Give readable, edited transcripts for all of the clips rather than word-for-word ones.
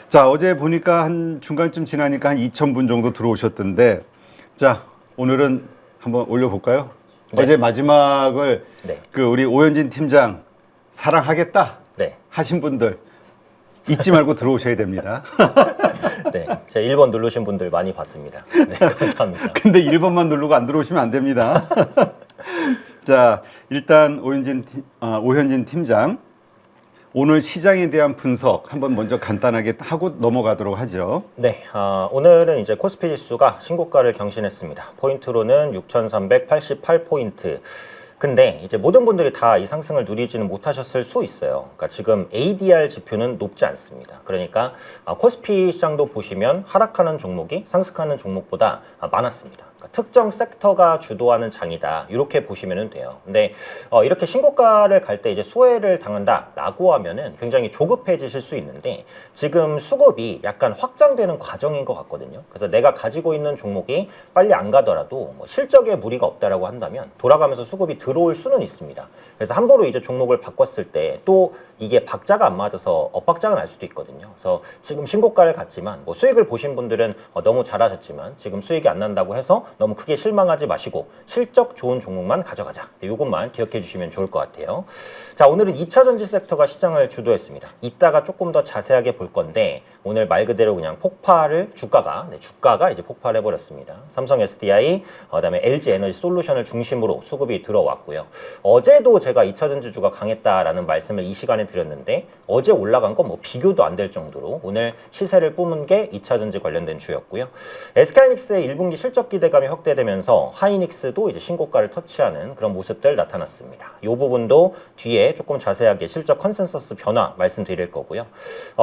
자, 어제 보니까 한 중간쯤 지나니까 한 2,000분 정도 들어오셨던데, 자, 오늘은 한번 올려볼까요? 네. 어제 마지막을 네. 우리 오현진 팀장 사랑하겠다 네. 하신 분들 잊지 말고 들어오셔야 됩니다. 네. 제 1번 누르신 분들 많이 봤습니다. 네, 감사합니다. 근데 1번만 누르고 안 들어오시면 안 됩니다. 자, 일단 오현진 팀장. 오늘 시장에 대한 분석 한번 먼저 간단하게 하고 넘어가도록 하죠. 네, 오늘은 이제 코스피 지수가 신고가를 경신했습니다. 포인트로는 6,388포인트. 근데 이제 모든 분들이 다 이 상승을 누리지는 못하셨을 수 있어요. 그러니까 지금 ADR 지표는 높지 않습니다. 그러니까 코스피 시장도 보시면 하락하는 종목이 상승하는 종목보다 많았습니다. 그러니까 특정 섹터가 주도하는 장이다. 이렇게 보시면 돼요. 근데 이렇게 신고가를 갈 때 이제 소외를 당한다라고 하면은 굉장히 조급해지실 수 있는데 지금 수급이 약간 확장되는 과정인 것 같거든요. 그래서 내가 가지고 있는 종목이 빨리 안 가더라도 뭐 실적에 무리가 없다라고 한다면 돌아가면서 수급이 들어올 수는 있습니다. 그래서 함부로 이제 종목을 바꿨을 때 또 이게 박자가 안 맞아서 엇박자가 날 수도 있거든요. 그래서 지금 신고가를 갔지만 뭐 수익을 보신 분들은 너무 잘하셨지만 지금 수익이 안 난다고 해서 너무 크게 실망하지 마시고 실적 좋은 종목만 가져가자. 이것만 기억해 주시면 좋을 것 같아요. 자, 오늘은 2차 전지 섹터가 시장을 주도했습니다. 이따가 조금 더 자세하게 볼 건데 오늘 말 그대로 그냥 폭발을 주가가 이제 폭발해 버렸습니다. 삼성 SDI, 그다음에 LG 에너지 솔루션을 중심으로 수급이 들어왔고요. 어제도 제가 2차 전지주가 강했다라는 말씀을 이 시간에 드렸는데 어제 올라간 건 뭐 비교도 안 될 정도로 오늘 시세를 뿜은 게 2차 전지 관련된 주였고요. SK하이닉스의 1분기 실적 기대감이 확대되면서 하이닉스도 이제 신고가를 터치하는 그런 모습들 나타났습니다. 이 부분도 뒤에 조금 자세하게 실적 컨센서스 변화 말씀드릴 거고요.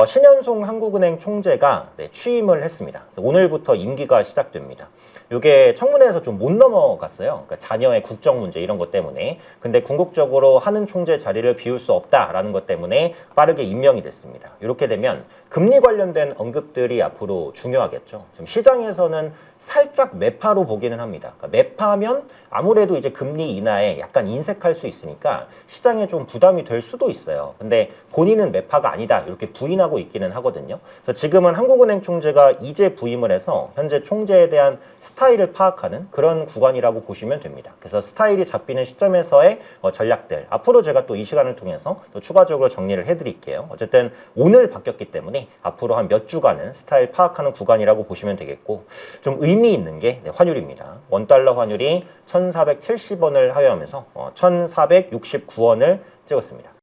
신현송 한국은행 총재가 취임을 했습니다. 그래서 오늘부터 임기가 시작됩니다. 이게 청문회에서 좀 못 넘어갔어요. 그러니까 자녀의 국정 문제 이런 것 때문에. 근데 궁극적으로 하는 총재 자리를 비울 수 없다라는 것 때문에 빠르게 임명이 됐습니다. 이렇게 되면 금리 관련된 언급들이 앞으로 중요하겠죠. 지금 시장에서는 살짝 매파로 보기는 합니다. 그러니까 매파면 아무래도 이제 금리 인하에 약간 인색할 수 있으니까 시장에 좀 부담이 될 수도 있어요. 근데 본인은 매파가 아니다 이렇게 부인하고 있기는 하거든요. 그래서 지금은 한국은행 총재가 이제 부임을 해서 현재 총재에 대한 스타일을 파악하는 그런 구간이라고 보시면 됩니다. 그래서 스타일이 잡히는 시점에서의 전략들 앞으로 제가 또 이 시간을 통해서 또 추가적으로 정리를 해드릴게요. 어쨌든 오늘 바뀌었기 때문에 앞으로 한 몇 주간은 스타일 파악하는 구간이라고 보시면 되겠고 좀 의미 있는 게 환율입니다. 원달러 환율이 1,470원을 하회하면서 1,469원을 찍었습니다.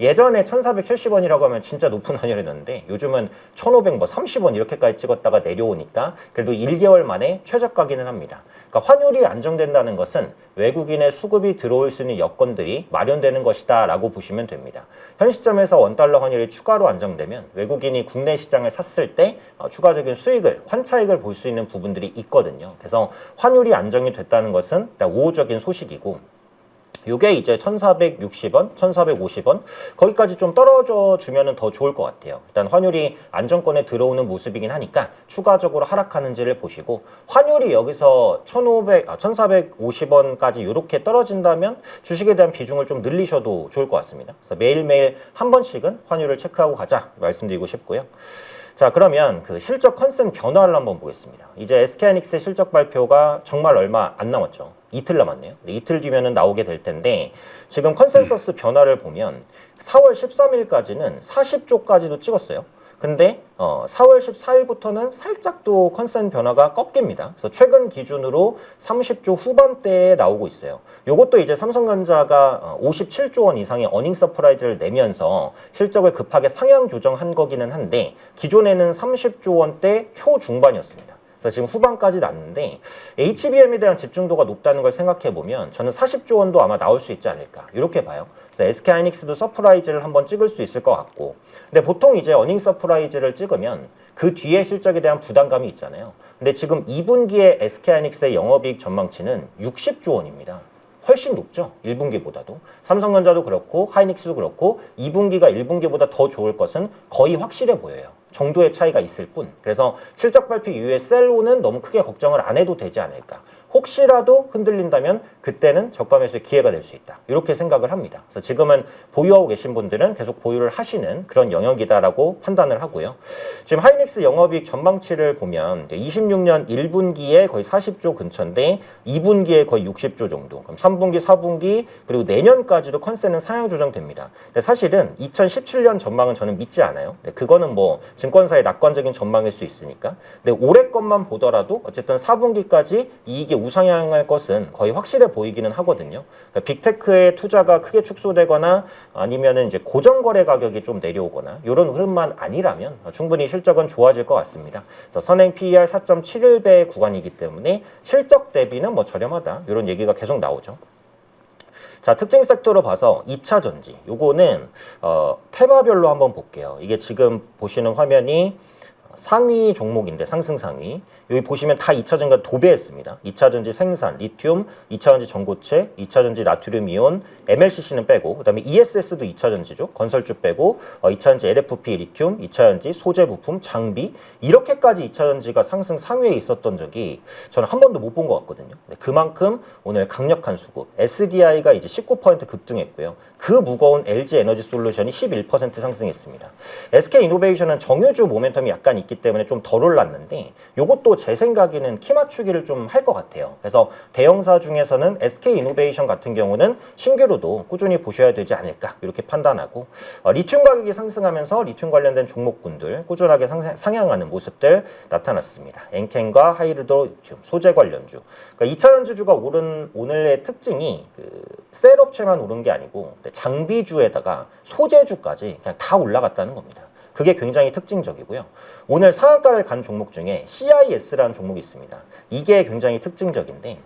예전에 1,470원이라고 하면 진짜 높은 환율이었는데 요즘은 1,530원 이렇게까지 찍었다가 내려오니까 그래도 1개월 만에 최저가기는 합니다. 그러니까 환율이 안정된다는 것은 외국인의 수급이 들어올 수 있는 여건들이 마련되는 것이다 라고 보시면 됩니다. 현 시점에서 원달러 환율이 추가로 안정되면 외국인이 국내 시장을 샀을 때 추가적인 수익을, 환차익을 볼 수 있는 부분들이 있거든요. 그래서 환율이 안정이 됐다는 것은 우호적인 소식이고 요게 이제 1,460원, 1,450원 거기까지 좀 떨어져 주면은 더 좋을 것 같아요. 일단 환율이 안정권에 들어오는 모습이긴 하니까 추가적으로 하락하는지를 보시고 환율이 여기서 1,450원까지 이렇게 떨어진다면 주식에 대한 비중을 좀 늘리셔도 좋을 것 같습니다. 그래서 매일매일 한 번씩은 환율을 체크하고 가자 말씀드리고 싶고요. 자, 그러면 그 실적 컨센 변화를 한번 보겠습니다. 이제 SK하이닉스의 실적 발표가 정말 얼마 안 남았죠. 이틀 남았네요. 이틀 뒤면은 나오게 될 텐데 지금 컨센서스 변화를 보면 4월 13일까지는 40조까지도 찍었어요. 근데 4월 14일부터는 살짝 또 컨센 변화가 꺾입니다. 그래서 최근 기준으로 30조 후반대에 나오고 있어요. 요것도 이제 삼성전자가 57조 원 이상의 어닝 서프라이즈를 내면서 실적을 급하게 상향 조정한 거기는 한데 기존에는 30조 원대 초중반이었습니다. 그래서 지금 후반까지 났는데 HBM에 대한 집중도가 높다는 걸 생각해보면 저는 40조 원도 아마 나올 수 있지 않을까 이렇게 봐요. 그래서 SK하이닉스도 서프라이즈를 한번 찍을 수 있을 것 같고 근데 보통 이제 어닝 서프라이즈를 찍으면 그 뒤에 실적에 대한 부담감이 있잖아요. 근데 지금 2분기에 SK하이닉스의 영업이익 전망치는 60조 원입니다. 훨씬 높죠. 1분기보다도. 삼성전자도 그렇고 하이닉스도 그렇고 2분기가 1분기보다 더 좋을 것은 거의 확실해 보여요. 정도의 차이가 있을 뿐. 그래서 실적 발표 이후에 셀로는 너무 크게 걱정을 안 해도 되지 않을까. 혹시라도 흔들린다면 그때는 저가 매수의 기회가 될 수 있다. 이렇게 생각을 합니다. 그래서 지금은 보유하고 계신 분들은 계속 보유를 하시는 그런 영역이다라고 판단을 하고요. 지금 하이닉스 영업이익 전망치를 보면 26년 1분기에 거의 40조 근처인데 2분기에 거의 60조 정도. 그럼 3분기, 4분기 그리고 내년까지도 컨센은 상향 조정됩니다. 근데 사실은 2017년 전망은 저는 믿지 않아요. 그거는 뭐 증권사의 낙관적인 전망일 수 있으니까. 근데 올해 것만 보더라도 어쨌든 4분기까지 이익이 우상향할 것은 거의 확실해 보이기는 하거든요. 그러니까 빅테크의 투자가 크게 축소되거나 아니면은 이제 고정 거래 가격이 좀 내려오거나 이런 흐름만 아니라면 충분히 실적은 좋아질 것 같습니다. 그래서 선행 PER 4.71배 구간이기 때문에 실적 대비는 뭐 저렴하다 이런 얘기가 계속 나오죠. 자, 특징 섹터로 봐서 2차 전지 요거는 테마별로 한번 볼게요. 이게 지금 보시는 화면이 상위 종목인데 상승 상위 여기 보시면 다 2차전지가 도배했습니다. 2차전지 생산, 리튬, 2차전지 전고체, 2차전지 나트륨 이온, MLCC는 빼고 그다음에 ESS도 2차전지죠. 건설주 빼고 2차전지 LFP 리튬, 2차전지 소재 부품, 장비 이렇게까지 2차전지가 상승 상위에 있었던 적이 저는 한 번도 못 본 것 같거든요. 그만큼 오늘 강력한 수급 SDI가 이제 19% 급등했고요. 그 무거운 LG 에너지 솔루션이 11% 상승했습니다. SK 이노베이션은 정유주 모멘텀이 약간 있기 때문에 좀 덜 올랐는데 요것도 제 생각에는 키 맞추기를 좀 할 것 같아요. 그래서 대형사 중에서는 SK 이노베이션 같은 경우는 신규로도 꾸준히 보셔야 되지 않을까 이렇게 판단하고 리튬 가격이 상승하면서 리튬 관련된 종목군들 꾸준하게 상향하는 모습들 나타났습니다. 엔켄과 하이르도 리튬, 소재 관련주. 그러니까 2차 전지주가 오른 오늘의 특징이 셀 업체만 오른 게 아니고 장비주에다가 소재주까지 그냥 다 올라갔다는 겁니다. 그게 굉장히 특징적이고요. 오늘 상한가를 간 종목 중에 CIS라는 종목이 있습니다. 이게 굉장히 특징적인데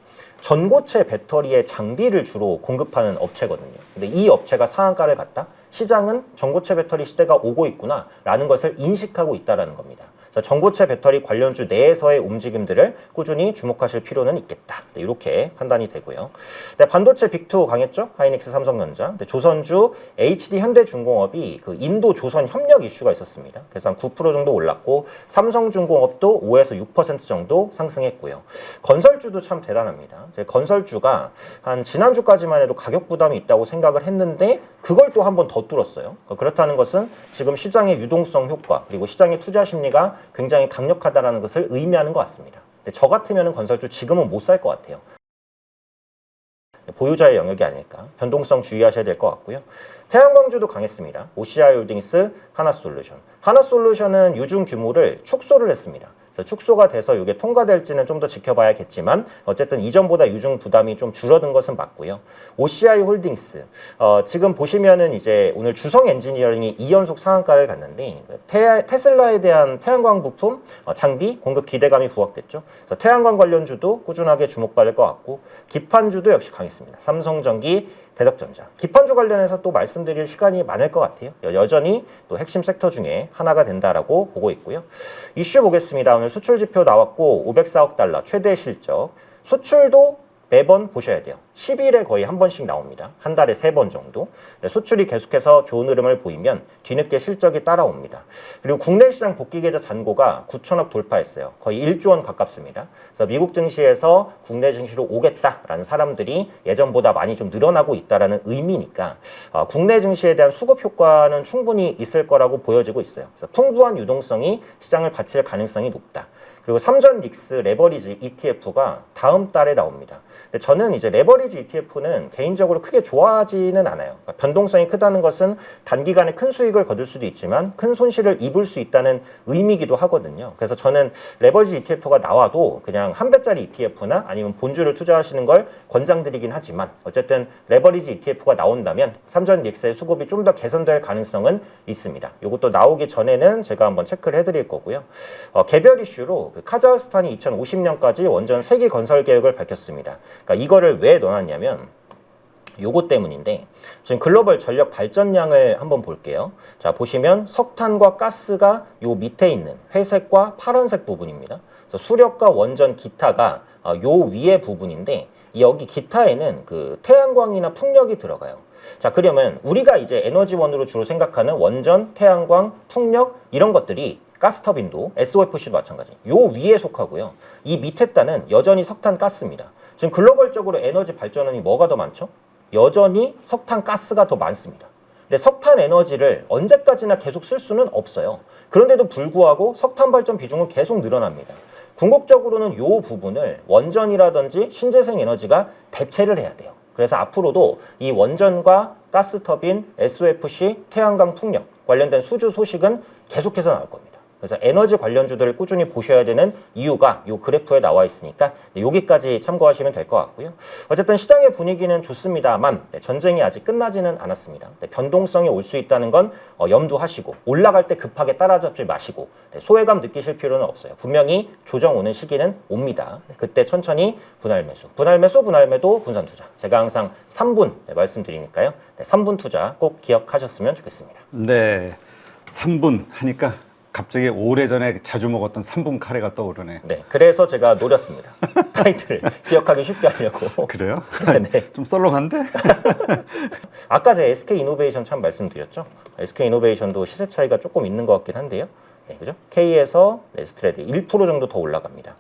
전고체 배터리의 장비를 주로 공급하는 업체거든요. 근데 이 업체가 상한가를 갔다? 시장은 전고체 배터리 시대가 오고 있구나 라는 것을 인식하고 있다는 겁니다. 전고체 배터리 관련주 내에서의 움직임들을 꾸준히 주목하실 필요는 있겠다. 이렇게 판단이 되고요. 반도체 빅2 강했죠? 하이닉스, 삼성전자. 조선주, HD 현대중공업이 그 인도 조선 협력 이슈가 있었습니다. 그래서 한 9% 정도 올랐고 삼성중공업도 5에서 6% 정도 상승했고요. 건설주도 참 대단합니다. 건설주가 한 지난주까지만 해도 가격 부담이 있다고 생각을 했는데 그걸 또 한 번 더 뚫었어요. 그렇다는 것은 지금 시장의 유동성 효과 그리고 시장의 투자 심리가 굉장히 강력하다는 것을 의미하는 것 같습니다. 근데 저 같으면 건설주 지금은 못 살 것 같아요. 보유자의 영역이 아닐까. 변동성 주의하셔야 될 것 같고요. 태양광주도 강했습니다. OCI홀딩스, 하나솔루션. 하나솔루션은 유증 규모를 축소를 했습니다. 그래서 축소가 돼서 이게 통과될지는 좀 더 지켜봐야겠지만 어쨌든 이전보다 유증 부담이 좀 줄어든 것은 맞고요. OCI홀딩스 지금 보시면은 이제 오늘 주성 엔지니어링이 2연속 상한가를 갔는데 테슬라에 대한 태양광 부품 장비 공급 기대감이 부각됐죠. 그래서 태양광 관련주도 꾸준하게 주목받을 것 같고 기판주도 역시 강했습니다. 삼성전기, 대덕전자. 기판주 관련해서 또 말씀드릴 시간이 많을 것 같아요. 여전히 또 핵심 섹터 중에 하나가 된다라고 보고 있고요. 이슈 보겠습니다. 오늘 수출 지표 나왔고 504억 달러 최대 실적. 수출도 매번 보셔야 돼요. 10일에 거의 한 번씩 나옵니다. 한 달에 3번 정도. 수출이 계속해서 좋은 흐름을 보이면 뒤늦게 실적이 따라옵니다. 그리고 국내 시장 복귀 계좌 잔고가 9천억 돌파했어요. 거의 1조 원 가깝습니다. 그래서 미국 증시에서 국내 증시로 오겠다라는 사람들이 예전보다 많이 좀 늘어나고 있다라는 의미니까 국내 증시에 대한 수급 효과는 충분히 있을 거라고 보여지고 있어요. 그래서 풍부한 유동성이 시장을 받칠 가능성이 높다. 그리고 삼전 릭스 레버리지 ETF가 다음 달에 나옵니다. 근데 저는 이제 레버리지 ETF는 개인적으로 크게 좋아하지는 않아요. 그러니까 변동성이 크다는 것은 단기간에 큰 수익을 거둘 수도 있지만 큰 손실을 입을 수 있다는 의미이기도 하거든요. 그래서 저는 레버리지 ETF가 나와도 그냥 한 배짜리 ETF나 아니면 본주를 투자하시는 걸 권장드리긴 하지만 어쨌든 레버리지 ETF가 나온다면 삼전 릭스의 수급이 좀 더 개선될 가능성은 있습니다. 이것도 나오기 전에는 제가 한번 체크를 해드릴 거고요. 개별 이슈로 카자흐스탄이 2050년까지 원전 3기 건설 계획을 밝혔습니다. 그러니까 이거를 왜 넣어놨냐면 요거 때문인데 지금 글로벌 전력 발전량을 한번 볼게요. 자, 보시면 석탄과 가스가 요 밑에 있는 회색과 파란색 부분입니다. 그래서 수력과 원전 기타가 요 위에 부분인데 여기 기타에는 그 태양광이나 풍력이 들어가요. 자, 그러면 우리가 이제 에너지원으로 주로 생각하는 원전, 태양광, 풍력 이런 것들이 가스터빈도 SOFC도 마찬가지. 요 위에 속하고요. 이 밑에 단은 여전히 석탄 가스입니다. 지금 글로벌적으로 에너지 발전원이 뭐가 더 많죠? 여전히 석탄 가스가 더 많습니다. 근데 석탄 에너지를 언제까지나 계속 쓸 수는 없어요. 그런데도 불구하고 석탄 발전 비중은 계속 늘어납니다. 궁극적으로는 이 부분을 원전이라든지 신재생 에너지가 대체를 해야 돼요. 그래서 앞으로도 이 원전과 가스터빈, SOFC, 태양광 풍력 관련된 수주 소식은 계속해서 나올 겁니다. 그래서 에너지 관련주들을 꾸준히 보셔야 되는 이유가 이 그래프에 나와 있으니까 여기까지 참고하시면 될 것 같고요. 어쨌든 시장의 분위기는 좋습니다만 전쟁이 아직 끝나지는 않았습니다. 변동성이 올 수 있다는 건 염두하시고 올라갈 때 급하게 따라잡지 마시고 소외감 느끼실 필요는 없어요. 분명히 조정 오는 시기는 옵니다. 그때 천천히 분할 매수, 분할 매도, 분산 투자. 제가 항상 3분 말씀드리니까요. 3분 투자 꼭 기억하셨으면 좋겠습니다. 네, 3분 하니까 갑자기 오래전에 자주 먹었던 3분 카레가 떠오르네. 네, 그래서 제가 노렸습니다. 타이틀을 기억하기 쉽게 하려고. 그래요? 네. 좀 썰렁한데? 아까 제가 SK이노베이션 참 말씀드렸죠. SK이노베이션도 시세 차이가 조금 있는 것 같긴 한데요. 네, 그죠? K에서 스트레드 1% 정도 더 올라갑니다.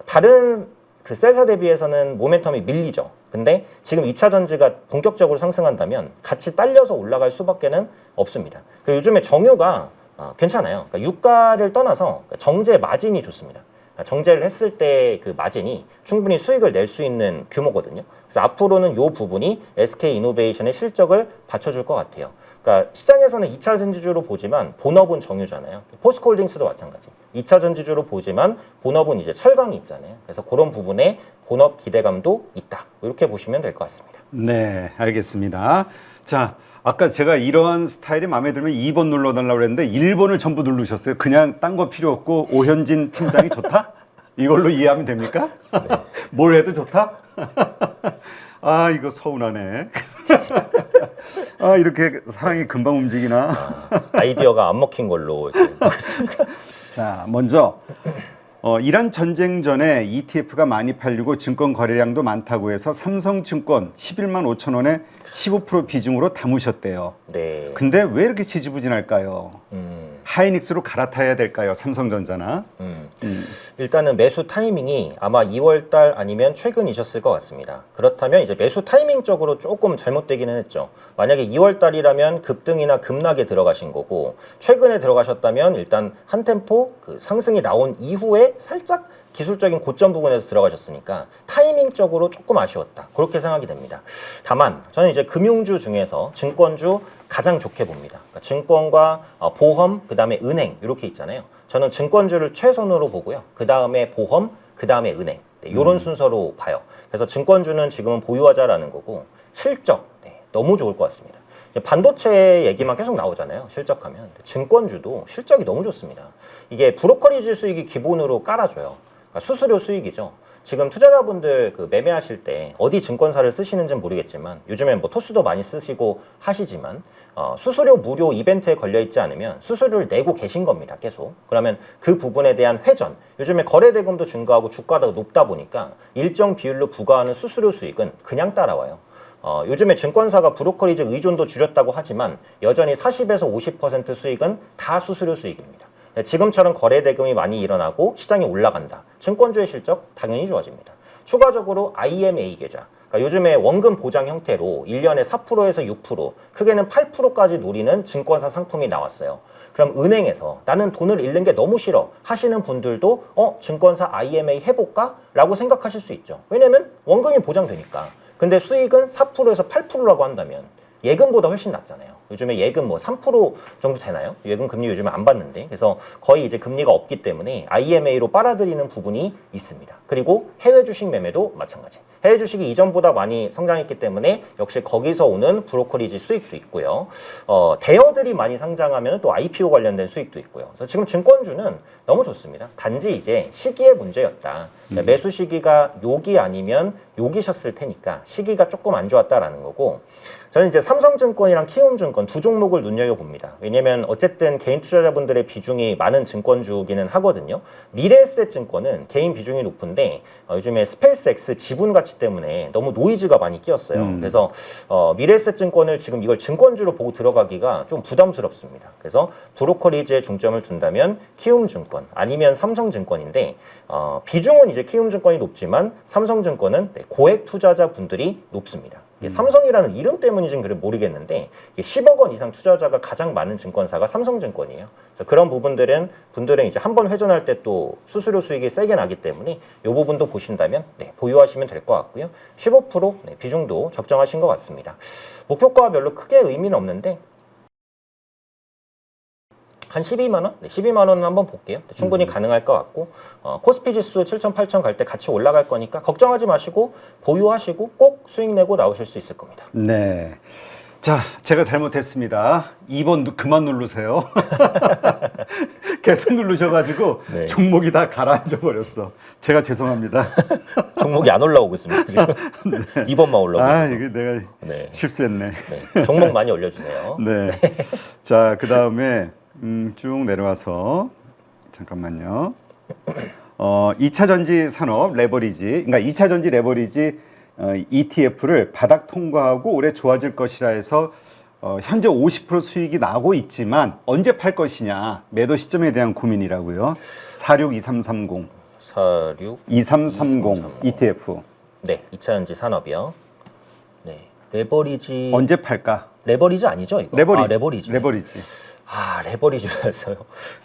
다른 그 셀사 대비해서는 모멘텀이 밀리죠. 근데 지금 2차 전지가 본격적으로 상승한다면 같이 딸려서 올라갈 수밖에는 없습니다. 그 요즘에 정유가 괜찮아요. 그러니까 유가를 떠나서 정제 마진이 좋습니다. 정제를 했을 때 그 마진이 충분히 수익을 낼 수 있는 규모거든요. 그래서 앞으로는 이 부분이 SK이노베이션의 실적을 받쳐줄 것 같아요. 그러니까 시장에서는 2차 전지주로 보지만 본업은 정유잖아요. 포스코홀딩스도 마찬가지. 2차 전지주로 보지만 본업은 이제 철강이 있잖아요. 그래서 그런 부분에 본업 기대감도 있다. 이렇게 보시면 될 것 같습니다. 네, 알겠습니다. 자, 아까 제가 이러한 스타일이 마음에 들면 2번 눌러달라고 그랬는데 1번을 전부 누르셨어요. 그냥 딴 거 필요 없고 오현진 팀장이 좋다? 이걸로 이해하면 됩니까? 네. 뭘 해도 좋다? 아, 이거 서운하네. 아, 이렇게 사랑이 금방 움직이나? 아이디어가 안 먹힌 걸로 이렇게 보겠습니다. 자, 먼저 이란 전쟁 전에 ETF가 많이 팔리고 증권 거래량도 많다고 해서 삼성증권 11만 5천 원에 15% 비중으로 담으셨대요. 네. 근데 왜 이렇게 지지부진할까요? 하이닉스로 갈아타야 될까요? 삼성전자나? 일단은 매수 타이밍이 아마 2월달 아니면 최근이셨을 것 같습니다. 그렇다면 이제 매수 타이밍적으로 조금 잘못되기는 했죠. 만약에 2월달이라면 급등이나 급락에 들어가신 거고 최근에 들어가셨다면 일단 한 템포 그 상승이 나온 이후에 살짝 기술적인 고점 부근에서 들어가셨으니까 타이밍적으로 조금 아쉬웠다. 그렇게 생각이 됩니다. 다만 저는 이제 금융주 중에서 증권주 가장 좋게 봅니다. 그러니까 증권과 보험, 그 다음에 은행 이렇게 있잖아요. 저는 증권주를 최선으로 보고요. 그 다음에 보험, 그 다음에 은행 이런 순서로 봐요. 그래서 증권주는 지금은 보유하자라는 거고 실적 너무 좋을 것 같습니다. 반도체 얘기만 계속 나오잖아요. 실적하면. 증권주도 실적이 너무 좋습니다. 이게 브로커리지 수익이 기본으로 깔아줘요. 그러니까 수수료 수익이죠. 지금 투자자분들 그 매매하실 때 어디 증권사를 쓰시는지는 모르겠지만 요즘엔 뭐 토스도 많이 쓰시고 하시지만 수수료 무료 이벤트에 걸려 있지 않으면 수수료를 내고 계신 겁니다. 계속. 그러면 그 부분에 대한 회전, 요즘에 거래대금도 증가하고 주가도 높다 보니까 일정 비율로 부과하는 수수료 수익은 그냥 따라와요. 요즘에 증권사가 브로커리지 의존도 줄였다고 하지만 여전히 40에서 50% 수익은 다 수수료 수익입니다. 지금처럼 거래 대금이 많이 일어나고 시장이 올라간다. 증권주의 실적 당연히 좋아집니다. 추가적으로 IMA 계좌. 그러니까 요즘에 원금 보장 형태로 1년에 4%에서 6%, 크게는 8%까지 노리는 증권사 상품이 나왔어요. 그럼 은행에서 나는 돈을 잃는 게 너무 싫어 하시는 분들도 증권사 IMA 해볼까? 라고 생각하실 수 있죠. 왜냐면 원금이 보장되니까. 근데 수익은 4%에서 8%라고 한다면 예금보다 훨씬 낮잖아요. 요즘에 예금 뭐 3% 정도 되나요? 예금 금리 요즘에 안 받는데. 그래서 거의 이제 금리가 없기 때문에 IMA로 빨아들이는 부분이 있습니다. 그리고 해외 주식 매매도 마찬가지. 해외 주식이 이전보다 많이 성장했기 때문에 역시 거기서 오는 브로커리지 수익도 있고요. 대여들이 많이 상장하면 또 IPO 관련된 수익도 있고요. 그래서 지금 증권주는 너무 좋습니다. 단지 이제 시기의 문제였다. 그러니까 매수 시기가 여기 아니면 여기셨을 테니까 시기가 조금 안 좋았다라는 거고 저는 이제 삼성증권이랑 키움증권 증권 두 종목을 눈여겨봅니다. 왜냐하면 어쨌든 개인 투자자분들의 비중이 많은 증권주기는 하거든요. 미래에셋 증권은 개인 비중이 높은데 요즘에 스페이스X 지분 가치 때문에 너무 노이즈가 많이 끼었어요. 그래서 미래에셋 증권을 지금 이걸 증권주로 보고 들어가기가 좀 부담스럽습니다. 그래서 브로커리지에 중점을 둔다면 키움증권 아니면 삼성증권인데 비중은 이제 키움증권이 높지만 삼성증권은 고액 투자자분들이 높습니다. 삼성이라는 이름 때문인지는 그래 모르겠는데 10억 원 이상 투자자가 가장 많은 증권사가 삼성증권이에요. 그런 부분들은 이제 한번 회전할 때 또 수수료 수익이 세게 나기 때문에 이 부분도 보신다면 보유하시면 될 것 같고요. 15% 비중도 적정하신 것 같습니다. 목표가 별로 크게 의미는 없는데 한 12만 원? 12만 원은 한번 볼게요. 충분히 가능할 것 같고 코스피 지수 7천, 8천 갈 때 같이 올라갈 거니까 걱정하지 마시고 보유하시고 꼭 수익 내고 나오실 수 있을 겁니다. 네. 자, 제가 잘못했습니다. 2번 그만 누르세요. 계속 누르셔가지고 네. 종목이 다 가라앉아 버렸어. 제가 죄송합니다. 종목이 안 올라오고 있습니다. 지금 2번만 올라오고 있어요. 이거 내가 네. 실수했네. 네. 종목 많이 올려주세요. 네. 자, 그 다음에 쭉 내려와서 잠깐만요. 2차 전지 산업 레버리지, 그러니까 2차 전지 레버리지 ETF를 바닥 통과하고 올해 좋아질 것이라 해서 현재 50% 수익이 나고 있지만 언제 팔 것이냐 매도 시점에 대한 고민이라고요. 462330 2330 ETF. 네, 2차 전지 산업이요. 네, 레버리지 언제 팔까? 레버리지 아니죠 이거? 레버리지. 레버리지. 레버리지. 레버리지였어요.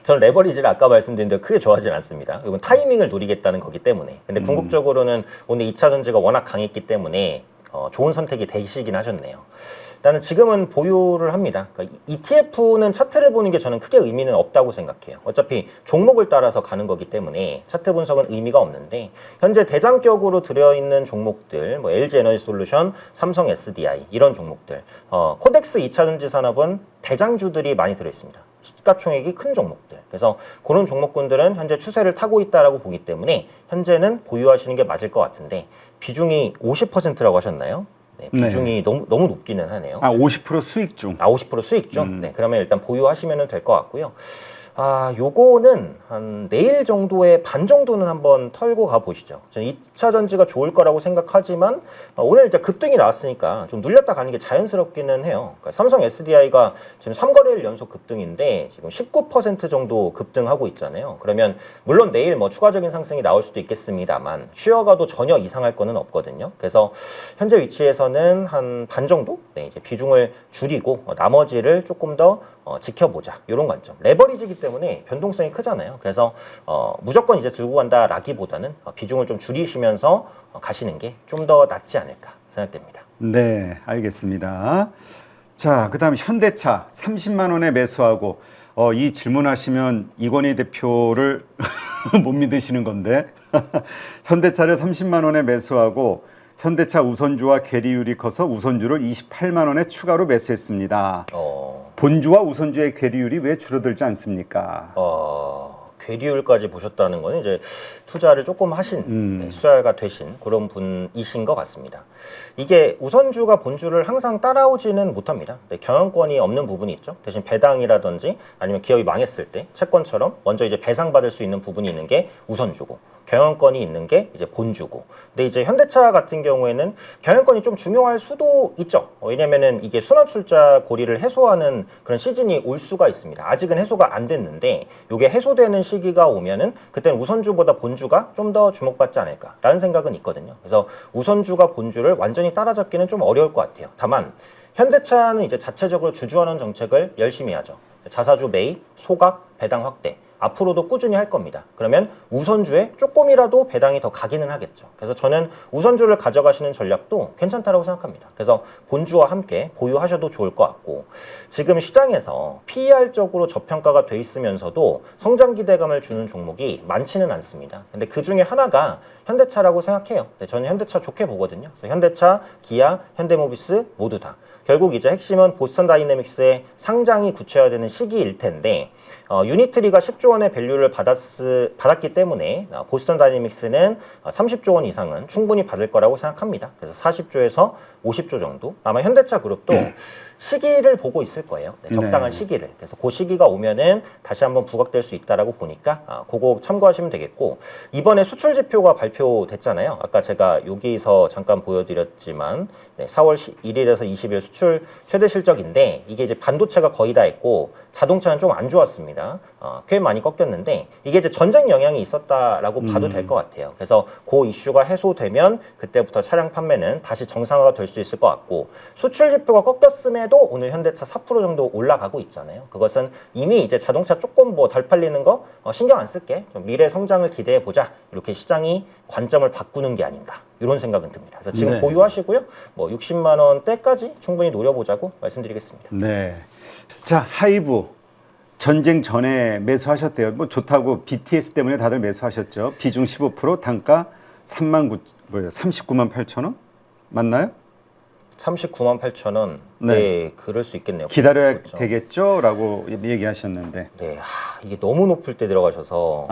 전 레버리지를 아까 말씀드렸는데 크게 좋아하진 않습니다. 이건 타이밍을 노리겠다는 거기 때문에. 근데 궁극적으로는 오늘 2차 전지가 워낙 강했기 때문에 좋은 선택이 되시긴 하셨네요. 일단은 지금은 보유를 합니다. 그러니까 ETF는 차트를 보는 게 저는 크게 의미는 없다고 생각해요. 어차피 종목을 따라서 가는 거기 때문에 차트 분석은 의미가 없는데 현재 대장격으로 들어있는 종목들, 뭐 LG에너지솔루션, 삼성 SDI 이런 종목들, 코덱스 2차 전지 산업은 대장주들이 많이 들어있습니다. 시가총액이 큰 종목들. 그래서 그런 종목군들은 현재 추세를 타고 있다라고 보기 때문에 현재는 보유하시는 게 맞을 것 같은데 비중이 50%라고 하셨나요? 네, 비중이 너무 높기는 하네요. 50% 수익 중. 50% 수익 중. 네, 그러면 일단 보유하시면 될 것 같고요. 요거는 한 내일 정도의 반 정도는 한번 털고 가 보시죠. 저는 2차 전지가 좋을 거라고 생각하지만 오늘 이제 급등이 나왔으니까 좀 눌렸다 가는 게 자연스럽기는 해요. 그러니까 삼성 SDI가 지금 3거래일 연속 급등인데 지금 19% 정도 급등하고 있잖아요. 그러면 물론 내일 뭐 추가적인 상승이 나올 수도 있겠습니다만 쉬어가도 전혀 이상할 거는 없거든요. 그래서 현재 위치에서는 한 반 정도 이제 비중을 줄이고 나머지를 조금 더 지켜보자 이런 관점. 레버리지기 때문에 변동성이 크잖아요. 그래서 무조건 이제 들고 간다라기보다는 비중을 좀 줄이시면서 가시는 게 좀 더 낫지 않을까 생각됩니다. 네, 알겠습니다. 자, 그다음 현대차 30만 원에 매수하고 이 질문하시면 이건희 대표를 못 믿으시는 건데 현대차를 30만 원에 매수하고 현대차 우선주와 괴리율이 커서 우선주를 28만 원에 추가로 매수했습니다. 본주와 우선주의 괴리율이 왜 줄어들지 않습니까? 괴리율까지 보셨다는 거는 이제 투자를 조금 하신 투자가 되신 그런 분이신 것 같습니다. 이게 우선주가 본주를 항상 따라오지는 못합니다. 경영권이 없는 부분이 있죠. 대신 배당이라든지 아니면 기업이 망했을 때 채권처럼 먼저 이제 배상받을 수 있는 부분이 있는 게 우선주고 경영권이 있는 게 이제 본주고. 근데 이제 현대차 같은 경우에는 경영권이 좀 중요할 수도 있죠. 왜냐면은 이게 순환출자 고리를 해소하는 그런 시즌이 올 수가 있습니다. 아직은 해소가 안 됐는데 이게 해소되는 시기가 오면은 그때는 우선주보다 본주가 좀 더 주목받지 않을까라는 생각은 있거든요. 그래서 우선주가 본주를 완전히 따라잡기는 좀 어려울 것 같아요. 다만 현대차는 이제 자체적으로 주주환원 정책을 열심히 하죠. 자사주 매입, 소각, 배당 확대. 앞으로도 꾸준히 할 겁니다. 그러면 우선주에 조금이라도 배당이 더 가기는 하겠죠. 그래서 저는 우선주를 가져가시는 전략도 괜찮다고 생각합니다. 그래서 본주와 함께 보유하셔도 좋을 것 같고 지금 시장에서 PER적으로 저평가가 돼 있으면서도 성장 기대감을 주는 종목이 많지는 않습니다. 근데 그 중에 하나가 현대차라고 생각해요. 저는 현대차 좋게 보거든요. 그래서 현대차, 기아, 현대모비스 모두 다. 결국 이제 핵심은 보스턴 다이내믹스의 상장이 구체화되는 시기일 텐데 유니트리가 10조 원의 밸류를 받았기 때문에 보스턴 다이내믹스는 30조 원 이상은 충분히 받을 거라고 생각합니다. 그래서 40조에서 50조 정도. 아마 현대차 그룹도 시기를 보고 있을 거예요. 네, 적당한 네. 시기를. 그래서 그 시기가 오면은 다시 한번 부각될 수 있다라고 보니까 그거 참고하시면 되겠고, 이번에 수출 지표가 발표됐잖아요. 아까 제가 여기서 잠깐 보여드렸지만 4월 1일에서 20일 수출 최대 실적인데, 이게 이제 반도체가 거의 다 했고 자동차는 좀 안 좋았습니다. 꽤 많이 꺾였는데 이게 이제 전쟁 영향이 있었다라고 봐도 될 것 같아요. 그래서 그 이슈가 해소되면 그때부터 차량 판매는 다시 정상화가 될 수 있을 것 같고, 수출 지표가 꺾였음에도 오늘 현대차 4% 정도 올라가고 있잖아요. 그것은 이미 이제 자동차 조금 뭐 덜 팔리는 거 신경 안 쓸게, 좀 미래 성장을 기대해 보자, 이렇게 시장이 관점을 바꾸는 게 아닌가, 이런 생각은 듭니다. 그래서 지금 네. 보유하시고요, 뭐 60만 원대까지 충분히 노려보자고 말씀드리겠습니다. 네. 자, 하이브 전쟁 전에 매수하셨대요. 뭐 좋다고 BTS 때문에 다들 매수하셨죠. 비중 15%, 단가 39만 8천 원? 맞나요? 39만 8천 원. 네. 네, 그럴 수 있겠네요. 기다려야 그렇죠. 되겠죠?라고 얘기하셨는데 네, 이게 너무 높을 때 들어가셔서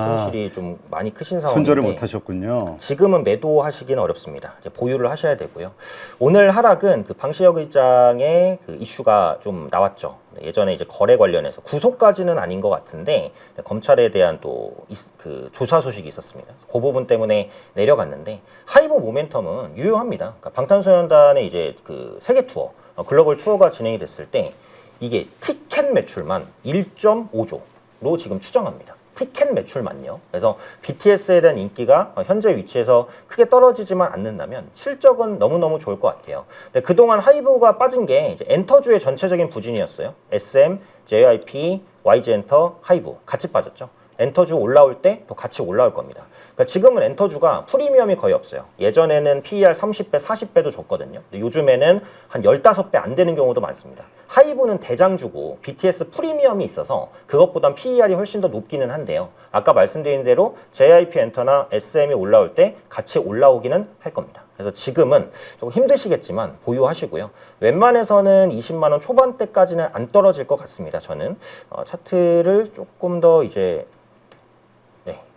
손실이 좀 많이 크신 상황인데 손절을 못 하셨군요. 지금은 매도하시기는 어렵습니다. 이제 보유를 하셔야 되고요. 오늘 하락은 그 방시혁 의장의 그 이슈가 좀 나왔죠. 예전에 이제 거래 관련해서 구속까지는 아닌 것 같은데 검찰에 대한 또 그 조사 소식이 있었습니다. 그 부분 때문에 내려갔는데, 하이브 모멘텀은 유효합니다. 그러니까 방탄소년단의 이제 그 세계 투어, 글로벌 투어가 진행이 됐을 때 이게 티켓 매출만 1.5조로 지금 추정합니다. 티켓 매출만요. 그래서 BTS에 대한 인기가 현재 위치에서 크게 떨어지지만 않는다면 실적은 너무너무 좋을 것 같아요. 근데 그동안 하이브가 빠진 게 이제 엔터주의 전체적인 부진이었어요. SM, JYP, YG엔터, 하이브 같이 빠졌죠. 엔터주 올라올 때 또 같이 올라올 겁니다. 그러니까 지금은 엔터주가 프리미엄이 거의 없어요. 예전에는 PER 30배, 40배도 줬거든요. 근데 요즘에는 한 15배 안 되는 경우도 많습니다. 하이브는 대장주고 BTS 프리미엄이 있어서 그것보단 PER이 훨씬 더 높기는 한데요. 아까 말씀드린 대로 JYP 엔터나 SM이 올라올 때 같이 올라오기는 할 겁니다. 그래서 지금은 조금 힘드시겠지만 보유하시고요. 웬만해서는 20만 원 초반대까지는 안 떨어질 것 같습니다. 저는 차트를 조금 더 이제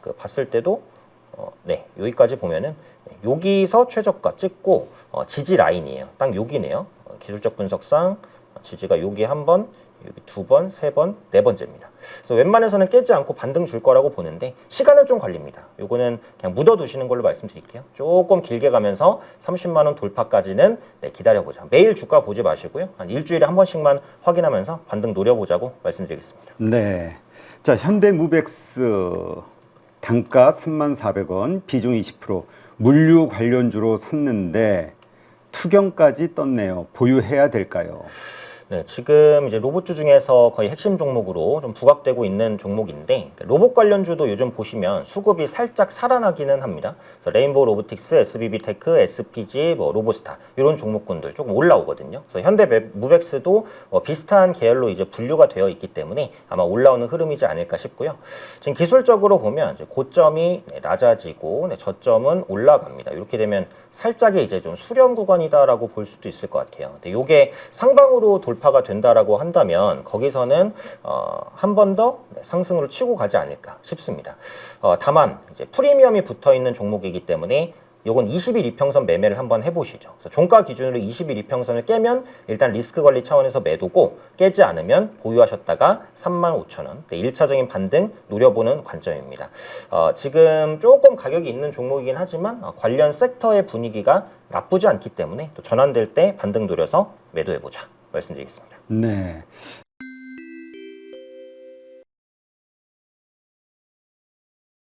그 봤을 때도 여기까지 보면은 여기서 최저가 찍고 지지 라인이에요. 딱 여기네요. 기술적 분석상 지지가 여기 한 번, 여기 두 번, 세 번, 네 번째입니다. 그래서 웬만해서는 깨지 않고 반등 줄 거라고 보는데 시간은 좀 걸립니다. 요거는 그냥 묻어두시는 걸로 말씀드릴게요. 조금 길게 가면서 30만 원 돌파까지는 기다려보자. 매일 주가 보지 마시고요. 한 일주일에 한 번씩만 확인하면서 반등 노려보자고 말씀드리겠습니다. 네. 자, 현대무벡스 단가 34,400원, 비중 20%, 물류 관련주로 샀는데 투경까지 떴네요. 보유해야 될까요? 네, 지금 이제 로봇주 중에서 거의 핵심 종목으로 좀 부각되고 있는 종목인데, 로봇 관련주도 요즘 보시면 수급이 살짝 살아나기는 합니다. 그래서 레인보우 로보틱스, SBB테크, SPG, 뭐 로보스타 이런 종목군들 조금 올라오거든요. 그래서 현대무벡스도 비슷한 계열로 이제 분류가 되어 있기 때문에 아마 올라오는 흐름이지 않을까 싶고요. 지금 기술적으로 보면 이제 고점이 낮아지고 저점은 올라갑니다. 이렇게 되면 살짝의 이제 좀 수렴 구간이다라고 볼 수도 있을 것 같아요. 근데 이게 상방으로 돌파가 된다라고 한다면 거기서는 한 번 더 상승으로 치고 가지 않을까 싶습니다. 다만 이제 프리미엄이 붙어 있는 종목이기 때문에 요건 20일 이평선 매매를 한번 해보시죠. 그래서 종가 기준으로 20일 이평선을 깨면 일단 리스크 관리 차원에서 매도고, 깨지 않으면 보유하셨다가 35,000원 1차적인 반등 노려보는 관점입니다. 지금 조금 가격이 있는 종목이긴 하지만 관련 섹터의 분위기가 나쁘지 않기 때문에 또 전환될 때 반등 노려서 매도해보자 말씀드리겠습니다. 네.